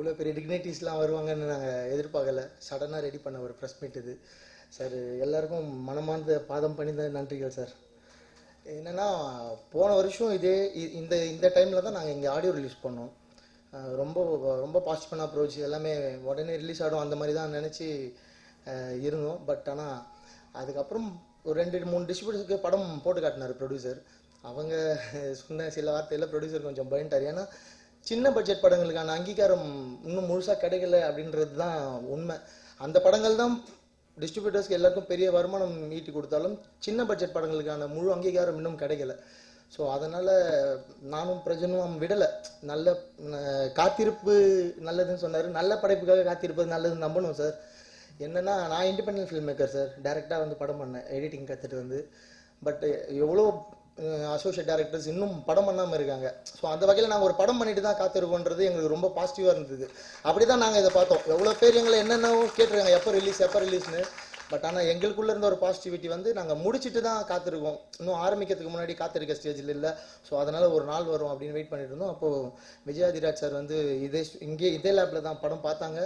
இவ்வளோ பெரிய டிக்னிட்டிஸ்லாம் வருவாங்கன்னு நாங்கள் எதிர்பார்க்கல. சடனாக ரெடி பண்ண ஒரு ப்ரெஸ் மீட் இது. சார் எல்லாருக்கும் மனமார்ந்த பாதம் பணிந்த நன்றிகள் சார். என்னென்னா போன வருஷம் இந்த இந்த டைமில் தான் நாங்கள் இங்கே ஆடியோ ரிலீஸ் பண்ணோம். ரொம்ப ரொம்ப பாசிட்டிவான அப்ரோச், எல்லாமே உடனே ரிலீஸ் ஆகிடும் அந்த மாதிரி தான் நினச்சி இருந்தோம். பட் ஆனால் அதுக்கப்புறம் ஒரு 2-3 டிஸ்ட்ரிபியூட்டர்ஸ்க்கு படம் போட்டு காட்டினார் ப்ரொடியூசர். அவங்க சொன்ன சில வார்த்தையில் ப்ரொடியூசர் கொஞ்சம் பயன்ட்டார். ஏன்னா சின்ன பட்ஜெட் படங்களுக்கான அங்கீகாரம் இன்னும் முழுசாக கிடைக்கல அப்படின்றது தான் உண்மை. அந்த படங்கள் தான் டிஸ்ட்ரிபியூட்டர்ஸ்க்கு எல்லாருக்கும் பெரிய வருமானம் ஈட்டி கொடுத்தாலும் சின்ன பட்ஜெட் படங்களுக்கான முழு அங்கீகாரம் இன்னும் கிடைக்கல. ஸோ அதனால் நானும் பிரஜனும் விடலை. நல்ல காத்திருப்பு நல்லதுன்னு சொன்னார். நல்ல படைப்புக்காக காத்திருப்பது நல்லதுன்னு நம்பணும் சார். என்னென்னா நான் இண்டிபெண்டன்ட் ஃபில்ம் மேக்கர் சார். டேரெக்டாக வந்து படம் பண்ணேன், எடிட்டிங் கற்றுட்டு வந்து. பட் எவ்வளோ அசோசியேட் டேரக்டர்ஸ் இன்னும் படம் பண்ணாமல் இருக்காங்க. ஸோ அந்த வகையில் நாங்கள் ஒரு படம் பண்ணிட்டு தான் காத்திருக்கோன்றது எங்களுக்கு ரொம்ப பாசிட்டிவாக இருந்தது. அப்படி தான் நாங்கள் இதை பார்த்தோம். எவ்வளோ பேர் எங்களை என்னென்னவோ கேட்டுருக்காங்க, எப்போ ரிலீஸ்னு. பட் ஆனால் எங்களுக்குள்ளே இருந்த ஒரு பாசிட்டிவிட்டி வந்து நாங்கள் முடிச்சுட்டு தான் காத்திருக்கோம், இன்னும் ஆரம்பிக்கிறதுக்கு முன்னாடி காத்திருக்க ஸ்டேஜில் இல்லை. ஸோ அதனால் ஒரு நாள் வரும் அப்படின்னு வெயிட் பண்ணிட்டு இருந்தோம். அப்போது விஜயாதிராஜ் சார் வந்து இதே லேபில் தான் படம் பார்த்தாங்க.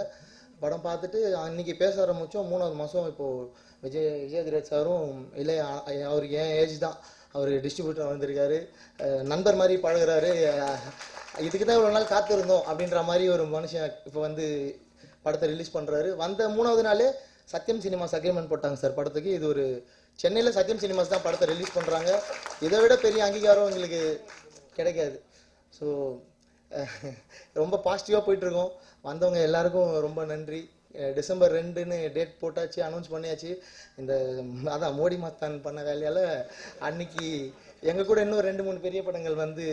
படம் பார்த்துட்டு அன்றைக்கி பேச ஆரம்பித்தோம். 3வது மாதம் இப்போது விஜயாதிராஜ் சாரும் இல்லை, அவருக்கு ஏன் ஏஜ் தான், அவர் டிஸ்ட்ரிபியூட்டர் வந்திருக்காரு, நண்பர் மாதிரி பழகுறாரு. இதுக்கு தான் இவ்வளோ நாள் காத்திருந்தோம் அப்படின்ற மாதிரி ஒரு மனுஷன் இப்போ வந்து படத்தை ரிலீஸ் பண்ணுறாரு. வந்த 3வது நாளே சத்யம் சினிமாஸ் அக்ரிமெண்ட் போட்டாங்க சார் படத்துக்கு. இது ஒரு சென்னையில் சத்யம் சினிமாஸ் தான் படத்தை ரிலீஸ் பண்ணுறாங்க. இதை விட பெரிய அங்கீகாரம் எங்களுக்கு கிடைக்காது. ஸோ ரொம்ப பாசிட்டிவாக போயிட்டுருக்கோம். வந்தவங்க எல்லாருக்கும் ரொம்ப நன்றி. டிசம்பர் 2ன்னு டேட் போட்டாச்சு, அனௌன்ஸ் பண்ணியாச்சு. அதான் மோடி மாத்தான் பண்ண வேலையால் அன்னைக்கு எங்கள் கூட இன்னும் 2-3 பெரிய படங்கள் வந்து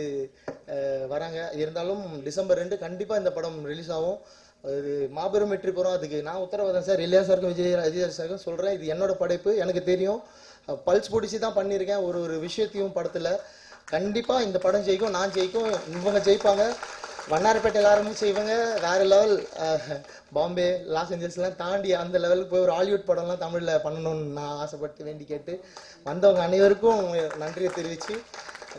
வராங்க. இருந்தாலும் டிசம்பர் 2 கண்டிப்பாக இந்த படம் ரிலீஸ் ஆகும். அது மாபெரும் வெற்றி போகிறோம். அதுக்கு நான் உத்தரவாதம் சார். இளையா சாருக்கும் விஜய் சாருக்கும் சொல்கிறேன், இது என்னோட படைப்பு, எனக்கு தெரியும், பல்ஸ் பிடிச்சி தான் பண்ணியிருக்கேன். ஒரு விஷயத்தையும் படத்தில் கண்டிப்பாக இந்த படம் ஜெயிக்கும், நான் ஜெயிக்கும், இவங்க ஜெயிப்பாங்க. வண்ணாரப்பேட்டையில் ஆரம்பிச்சு இவங்க வேறு லெவல், பாம்பே, லாஸ் ஏஞ்சல்ஸ்லாம் தாண்டி அந்த லெவலுக்கு போய் ஒரு ஹாலிவுட் படம்லாம் தமிழில் பண்ணணும்னு நான் ஆசைப்பட்டு வேண்டி கேட்டு வந்தவங்க அனைவருக்கும் நன்றியை தெரிவித்து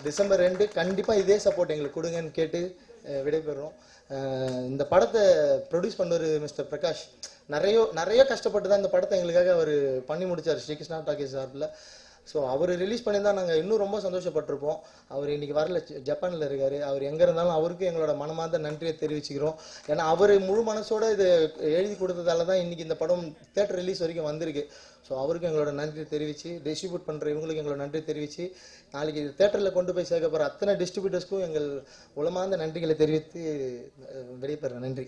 டிசம்பர் 2 கண்டிப்பாக இதே சப்போர்ட் எங்களுக்கு கொடுங்கன்னு கேட்டு விடைபெறுறோம். இந்த படத்தை ப்ரொடியூஸ் பண்ணவர் மிஸ்டர் பிரகாஷ் நிறைய கஷ்டப்பட்டு தான் இந்த படத்தை எங்களுக்காக அவர் பண்ணி முடித்தார், ஸ்ரீகிருஷ்ணா டாக்கீஸ் சார்பில். ஸோ அவர் ரிலீஸ் பண்ணி தான் நாங்கள் இன்னும் ரொம்ப சந்தோஷப்பட்டிருப்போம். அவர் இன்றைக்கி வரல, ஜப்பானில் இருக்கார். அவர் எங்கே இருந்தாலும் அவருக்கும் எங்களோட மனமார்ந்த நன்றியை தெரிவிச்சுக்கிறோம். ஏன்னா அவர் முழு மனசோடு இது எழுதி கொடுத்ததால தான் இன்றைக்கி இந்த படம் தேட்டர் ரிலீஸ் வரைக்கும் வந்திருக்கு. ஸோ அவருக்கும் எங்களோட நன்றி தெரிவித்து, டிஸ்ட்ரிபியூட் பண்ணுற இவங்களுக்கு எங்களோட நன்றி தெரிவித்து, நாளைக்கு தேட்டரில் கொண்டு போய் சேர்க்க போகிற அத்தனை டிஸ்ட்ரிபியூட்டர்ஸ்க்கும் எங்கள் உளமார்ந்த நன்றிகளை தெரிவித்து விடைபெறுறேன். நன்றி.